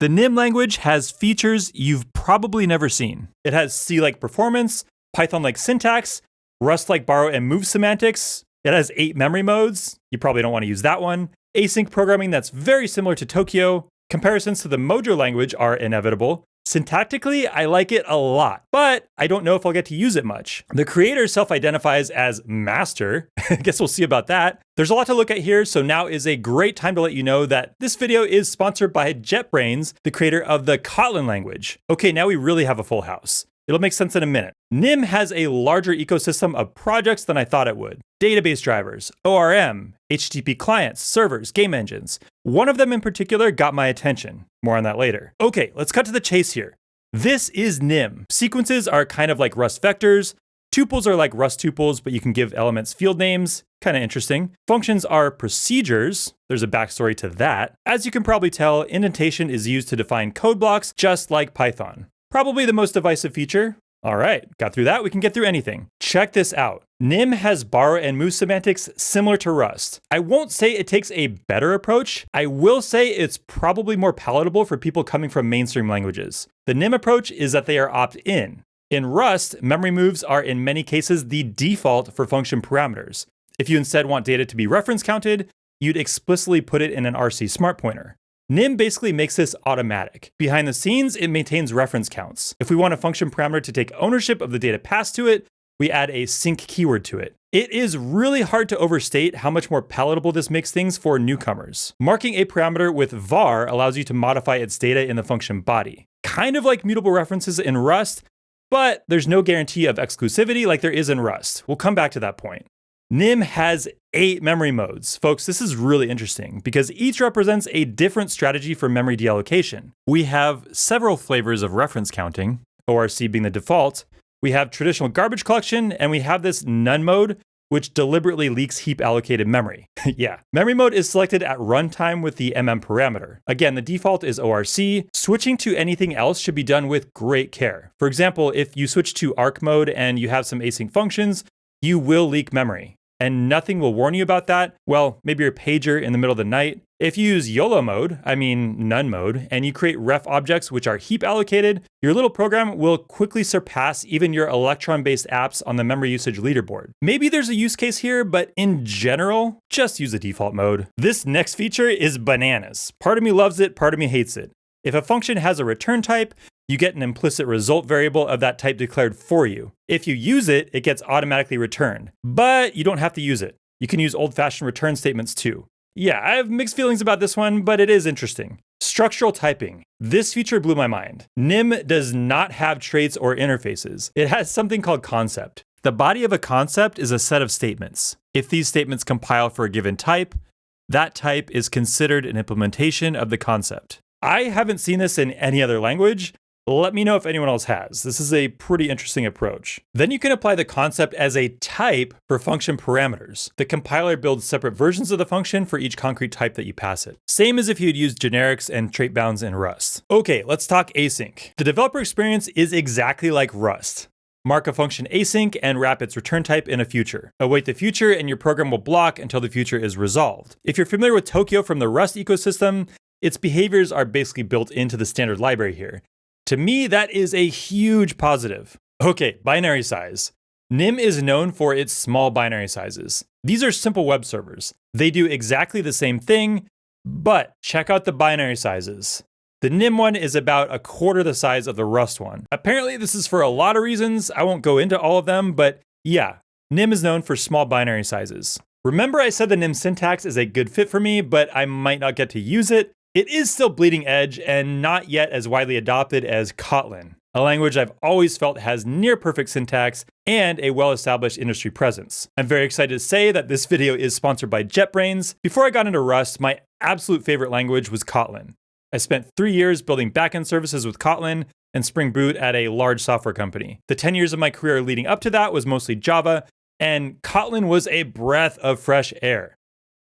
The NIM language has features you've probably never seen. It has C-like performance, Python-like syntax, Rust-like borrow and move semantics. It has 8 memory modes. You probably don't want to use that one. Async programming that's very similar to Tokyo. Comparisons to the Mojo language are inevitable. Syntactically, I like it a lot, but I don't know if I'll get to use it much. The creator self-identifies as master. I guess we'll see about that. There's a lot to look at here, so now is a great time to let you know that this video is sponsored by JetBrains, the creator of the Kotlin language. Okay, now we really have a full house. It'll make sense in a minute. NIM has a larger ecosystem of projects than I thought it would. Database drivers, ORM, HTTP clients, servers, game engines. One of them in particular got my attention. More on that later. Okay, let's cut to the chase here. This is NIM. Sequences are kind of like Rust vectors. Tuples are like Rust tuples, but you can give elements field names. Kind of interesting. Functions are procedures. There's a backstory to that. As you can probably tell, indentation is used to define code blocks just like Python. Probably the most divisive feature. All right, got through that, we can get through anything. Check this out. NIM has borrow and move semantics similar to Rust. I won't say it takes a better approach. I will say it's probably more palatable for people coming from mainstream languages. The NIM approach is that they are opt-in. In Rust, memory moves are in many cases the default for function parameters. If you instead want data to be reference counted, you'd explicitly put it in an RC smart pointer. NIM basically makes this automatic. Behind the scenes, it maintains reference counts. If we want a function parameter to take ownership of the data passed to it, we add a sync keyword to it. It is really hard to overstate how much more palatable this makes things for newcomers. Marking a parameter with var allows you to modify its data in the function body. Kind of like mutable references in Rust, but there's no guarantee of exclusivity like there is in Rust. We'll come back to that point. NIM has 8 memory modes. Folks, this is really interesting because each represents a different strategy for memory deallocation. We have several flavors of reference counting, ORC being the default. We have traditional garbage collection, and we have this none mode, which deliberately leaks heap allocated memory. Yeah, memory mode is selected at runtime with the parameter. Again, the default is ORC. Switching to anything else should be done with great care. For example, if you switch to arc mode and you have some async functions, you will leak memory. And nothing will warn you about that. Well, maybe your pager in the middle of the night. If you use YOLO mode, I mean none mode, and you create ref objects which are heap allocated, your little program will quickly surpass even your Electron-based apps on the memory usage leaderboard. Maybe there's a use case here, but in general, just use the default mode. This next feature is bananas. Part of me loves it, part of me hates it. If a function has a return type, you get an implicit result variable of that type declared for you. If you use it, it gets automatically returned. But you don't have to use it. You can use old-fashioned return statements too. Yeah, I have mixed feelings about this one, but it is interesting. Structural typing. This feature blew my mind. NIM does not have traits or interfaces. It has something called concept. The body of a concept is a set of statements. If these statements compile for a given type, that type is considered an implementation of the concept. I haven't seen this in any other language. Let me know if anyone else has. This is a pretty interesting approach. Then you can apply the concept as a type for function parameters. The compiler builds separate versions of the function for each concrete type that you pass it. Same as if you'd used generics and trait bounds in Rust. Okay, let's talk async. The developer experience is exactly like Rust. Mark a function async and wrap its return type in a future. Await the future and your program will block until the future is resolved. If you're familiar with Tokyo from the Rust ecosystem, its behaviors are basically built into the standard library here. To me, that is a huge positive. Okay, binary size. NIM is known for its small binary sizes. These are simple web servers. They do exactly the same thing, but check out the binary sizes. The NIM one is about 1/4 the size of the Rust one. Apparently, this is for a lot of reasons. I won't go into all of them, but yeah, NIM is known for small binary sizes. Remember I said the NIM syntax is a good fit for me, but I might not get to use it? It is still bleeding edge and not yet as widely adopted as Kotlin, a language I've always felt has near perfect syntax and a well-established industry presence. I'm very excited to say that this video is sponsored by JetBrains. Before I got into Rust, my absolute favorite language was Kotlin. I spent 3 years building backend services with Kotlin and Spring Boot at a large software company. The 10 years of my career leading up to that was mostly Java, and Kotlin was a breath of fresh air.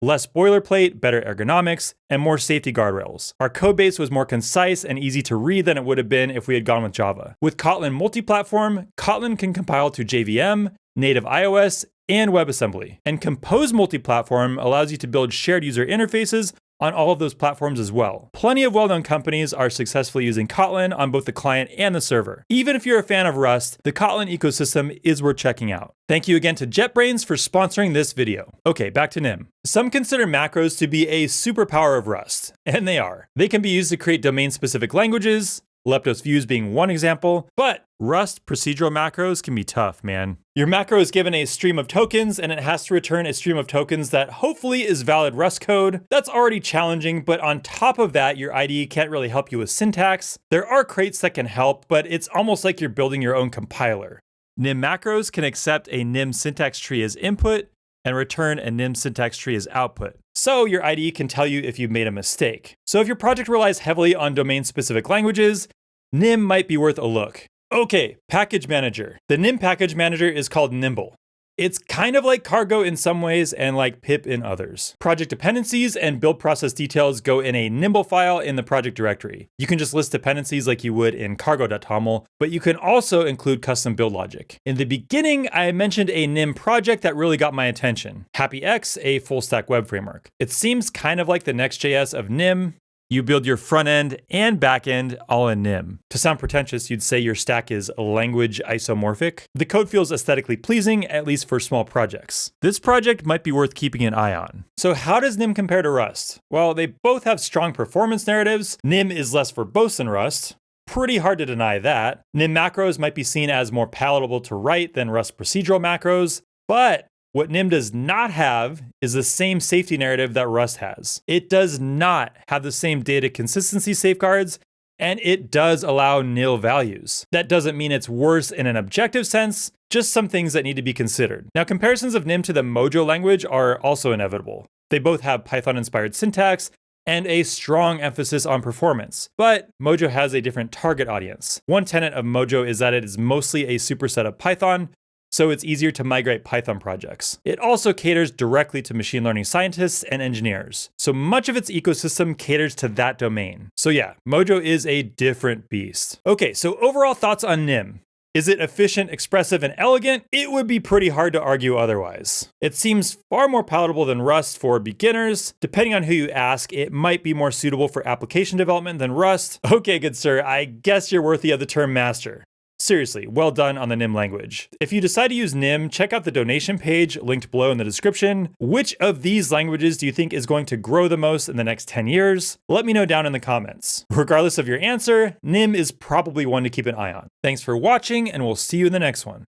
Less boilerplate, better ergonomics, and more safety guardrails. Our code base was more concise and easy to read than it would have been if we had gone with Java. With Kotlin multi-platform, Kotlin can compile to JVM, native iOS, and WebAssembly. And Compose multi-platform allows you to build shared user interfaces on all of those platforms as well. Plenty of well-known companies are successfully using Kotlin on both the client and the server. Even if you're a fan of Rust, the Kotlin ecosystem is worth checking out. Thank you again to JetBrains for sponsoring this video. Okay, back to Nim. Some consider macros to be a superpower of Rust, and they are. They can be used to create domain-specific languages, Leptos views being one example, but Rust procedural macros can be tough, man. Your macro is given a stream of tokens, and it has to return a stream of tokens that hopefully is valid Rust code. That's already challenging, but on top of that, your IDE can't really help you with syntax. There are crates that can help, but it's almost like you're building your own compiler. Nim macros can accept a Nim syntax tree as input and return a Nim syntax tree as output. So your IDE can tell you if you've made a mistake. So if your project relies heavily on domain-specific languages, Nim might be worth a look. Okay, package manager. The Nim package manager is called Nimble. It's kind of like Cargo in some ways and like pip in others. Project dependencies and build process details go in a Nimble file in the project directory. You can just list dependencies like you would in cargo.toml, but you can also include custom build logic. In the beginning, I mentioned a Nim project that really got my attention. HappyX, a full stack web framework. It seems kind of like the Next.js of Nim. You build your front end and back end all in Nim. To sound pretentious, you'd say your stack is language isomorphic. The code feels aesthetically pleasing, at least for small projects. This project might be worth keeping an eye on. So how does Nim compare to Rust? Well, they both have strong performance narratives. Nim is less verbose than Rust. Pretty hard to deny that. Nim macros might be seen as more palatable to write than Rust procedural macros, but what Nim does not have is the same safety narrative that Rust has. It does not have the same data consistency safeguards, and it does allow nil values. That doesn't mean it's worse in an objective sense, just some things that need to be considered. Now, comparisons of Nim to the Mojo language are also inevitable. They both have Python-inspired syntax and a strong emphasis on performance, but Mojo has a different target audience. One tenet of Mojo is that it is mostly a superset of Python, so it's easier to migrate Python projects. It also caters directly to machine learning scientists and engineers. So much of its ecosystem caters to that domain. So yeah, Mojo is a different beast. Okay, so overall thoughts on Nim. Is it efficient, expressive, and elegant? It would be pretty hard to argue otherwise. It seems far more palatable than Rust for beginners. Depending on who you ask, it might be more suitable for application development than Rust. Okay, good sir, I guess you're worthy of the term master. Seriously, well done on the Nim language. If you decide to use Nim, check out the donation page linked below in the description. Which of these languages do you think is going to grow the most in the next 10 years? Let me know down in the comments. Regardless of your answer, Nim is probably one to keep an eye on. Thanks for watching, and we'll see you in the next one.